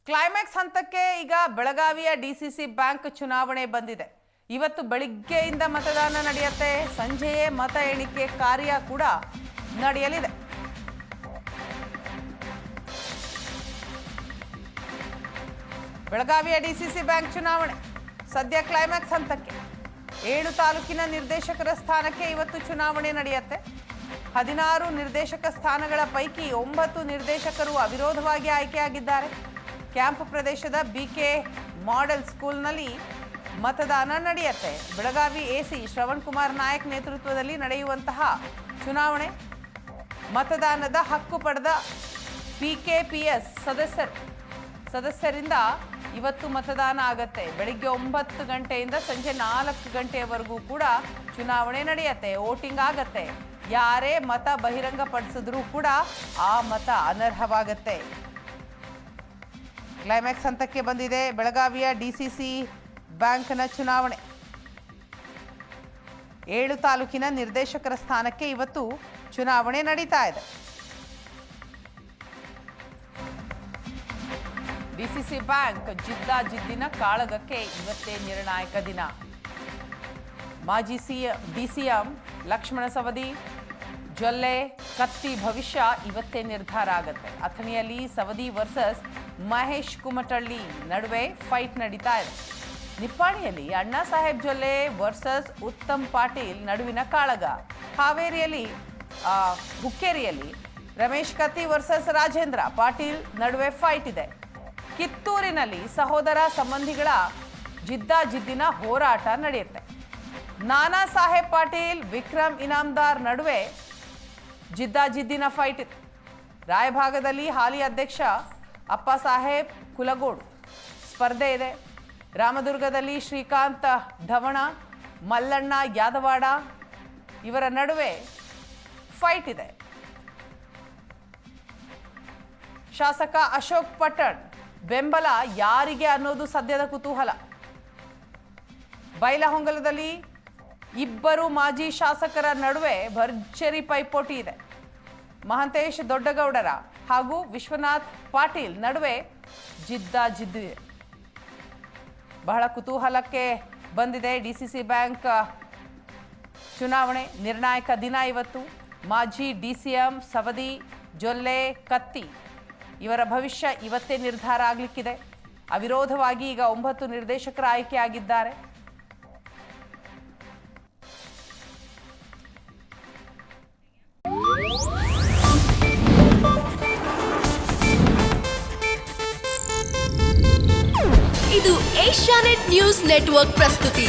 Climax ಹಂತಕ್ಕೆ ಈಗ ಬೆಳಗಾವಿಯ ಡಿಸಿಸಿ ಬ್ಯಾಂಕ್ ಚುನಾವಣೆ ಬಂದಿದೆ. ಇವತ್ತು ಬೆಳಿಗ್ಗೆಯಿಂದ ಮತದಾನ ನಡೆಯುತ್ತೆ. ಸಂಜೆಯೇ ಮತ ಎಣಿಕೆ ಕಾರ್ಯ ಕೂಡ ನಡೆಯಲಿದೆ. ಬೆಳಗಾವಿಯ ಡಿಸಿಸಿ ಬ್ಯಾಂಕ್ ಚುನಾವಣೆ ಸದ್ಯ ಕ್ಲೈಮ್ಯಾಕ್ಸ್ ಹಂತಕ್ಕೆ. 7 ತಾಲೂಕಿನ ನಿರ್ದೇಶಕರ ಸ್ಥಾನಕ್ಕೆ ಇವತ್ತು ಚುನಾವಣೆ ನಡೆಯುತ್ತೆ. 16 ನಿರ್ದೇಶಕ ಸ್ಥಾನಗಳ ಪೈಕಿ 9 ನಿರ್ದೇಶಕರು ಅವಿರೋಧವಾಗಿ ಆಯ್ಕೆಯಾಗಿದ್ದಾರೆ. ಕ್ಯಾಂಪ್ ಪ್ರದೇಶದ ಬಿಕೆ ಮಾಡೆಲ್ ಸ್ಕೂಲ್ನಲ್ಲಿ ಮತದಾನ ನಡೆಯುತ್ತೆ. ಬೆಳಗಾವಿ ಎಸಿ ಶ್ರವಣ್ ಕುಮಾರ್ ನಾಯಕ್ ನೇತೃತ್ವದಲ್ಲಿ ನಡೆಯುವಂತಹ ಚುನಾವಣೆ. ಮತದಾನದ ಹಕ್ಕು ಪಡೆದ ಪಿಕೆಪಿಎಸ್ ಸದಸ್ಯರಿಂದ ಇವತ್ತು ಮತದಾನ ಆಗತ್ತೆ. ಬೆಳಿಗ್ಗೆ 9 ಗಂಟೆಯಿಂದ ಸಂಜೆ 4 ಗಂಟೆಯವರೆಗೂ ಕೂಡ ಚುನಾವಣೆ ನಡೆಯುತ್ತೆ. ವೋಟಿಂಗ್ ಆಗತ್ತೆ. ಯಾರೇ ಮತ ಬಹಿರಂಗಪಡಿಸಿದ್ರೂ ಕೂಡ ಆ ಮತ ಅನರ್ಹವಾಗತ್ತೆ. ಕ್ಲೈಮ್ಯಾಕ್ಸ್ ಹಂತಕ್ಕೆ ಬಂದಿದೆ ಬೆಳಗಾವಿಯ ಡಿಸಿಸಿ ಬ್ಯಾಂಕ್ನ ಚುನಾವಣೆ. 7 ತಾಲೂಕಿನ ನಿರ್ದೇಶಕರ ಸ್ಥಾನಕ್ಕೆ ಇವತ್ತು ಚುನಾವಣೆ ನಡೀತಾ ಇದೆ. ಡಿಸಿಸಿ ಬ್ಯಾಂಕ್ ಜಿದ್ದಾಜಿದ್ದಿನ ಕಾಳಗಕ್ಕೆ ಇವತ್ತೇ ನಿರ್ಣಾಯಕ ದಿನ. ಮಾಜಿ ಡಿಸಿಎಂ ಲಕ್ಷ್ಮಣ ಸವದಿ ಜೊಲ್ಲೆ ಕತ್ತಿ ಭವಿಷ್ಯ ಇವತ್ತೇ ನಿರ್ಧಾರ ಆಗುತ್ತೆ. ಅಥಣಿಯಲ್ಲಿ ಸವದಿ ವರ್ಸಸ್ ಮಹೇಶ್ ಕುಮಟಳ್ಳಿ ನಡುವೆ ಫೈಟ್ ನಡೀತಾ ಇದೆ. ನಿಪ್ಪಾಣಿಯಲ್ಲಿ ಅಣ್ಣಾ ಸಾಹೇಬ್ ಜೊಲ್ಲೆ ವರ್ಸಸ್ ಉತ್ತಮ್ ಪಾಟೀಲ್ ನಡುವಿನ ಕಾಳಗ. ಹಾವೇರಿಯಲ್ಲಿ ಹುಕ್ಕೇರಿಯಲ್ಲಿ ರಮೇಶ್ ಕತ್ತಿ ವರ್ಸಸ್ ರಾಜೇಂದ್ರ ಪಾಟೀಲ್ ನಡುವೆ ಫೈಟ್ ಇದೆ. ಕಿತ್ತೂರಿನಲ್ಲಿ ಸಹೋದರ ಸಂಬಂಧಿಗಳ ಜಿದ್ದಾಜಿದ್ದಿನ ಹೋರಾಟ ನಡೆಯುತ್ತೆ. ನಾನಾ ಸಾಹೇಬ್ ಪಾಟೀಲ್ ವಿಕ್ರಮ್ ಇನಾಮ್ದಾರ್ ನಡುವೆ ಜಿದ್ದಾಜಿದ್ದಿನ ಫೈಟ್ ಇದೆ. ರಾಯಭಾಗದಲ್ಲಿ ಹಾಲಿ ಅಧ್ಯಕ್ಷ ಅಪ್ಪ ಸಾಹೇಬ್ ಕುಲಗೋಡು ಸ್ಪರ್ಧೆ ಇದೆ. ರಾಮದುರ್ಗದಲ್ಲಿ ಶ್ರೀಕಾಂತ್ ಢವಣ ಮಲ್ಲಣ್ಣ ಯಾದವಾಡ ಇವರ ನಡುವೆ ಫೈಟ್ ಇದೆ. ಶಾಸಕ ಅಶೋಕ್ ಪಟ್ಟಣ್ ಬೆಂಬಲ ಯಾರಿಗೆ ಅನ್ನೋದು ಸದ್ಯದ ಕುತೂಹಲ. ಬೈಲಹೊಂಗಲದಲ್ಲಿ ಇಬ್ಬರು ಮಾಜಿ ಶಾಸಕರ ನಡುವೆ ಭರ್ಜರಿ ಪೈಪೋಟಿ ಇದೆ. ಮಹಂತೇಶ್ ದೊಡ್ಡಗೌಡರ ಹಾಗೂ ವಿಶ್ವನಾಥ್ ಪಾಟೀಲ್ ನಡುವೆ ಜಿದ್ದಾಜಿದ್ದಿದೆ. ಬಹಳ ಕುತೂಹಲಕ್ಕೆ ಬಂದಿದೆ ಡಿಸಿಸಿ ಬ್ಯಾಂಕ್ ಚುನಾವಣೆ. ನಿರ್ಣಾಯಕ ದಿನ ಇವತ್ತು. ಮಾಜಿ ಡಿಸಿಎಂ ಸವದಿ ಜೊಲ್ಲೆ ಕತ್ತಿ ಇವರ ಭವಿಷ್ಯ ಇವತ್ತೇ ನಿರ್ಧಾರ ಆಗಲಿಕ್ಕಿದೆ. ಅವಿರೋಧವಾಗಿ ಈಗ 9 ನಿರ್ದೇಶಕರ ಆಯ್ಕೆಯಾಗಿದ್ದಾರೆ. ಇದು ಏಷ್ಯಾನೆಟ್ ನ್ಯೂಸ್ ನೆಟ್ವರ್ಕ್ ಪ್ರಸ್ತುತಿ.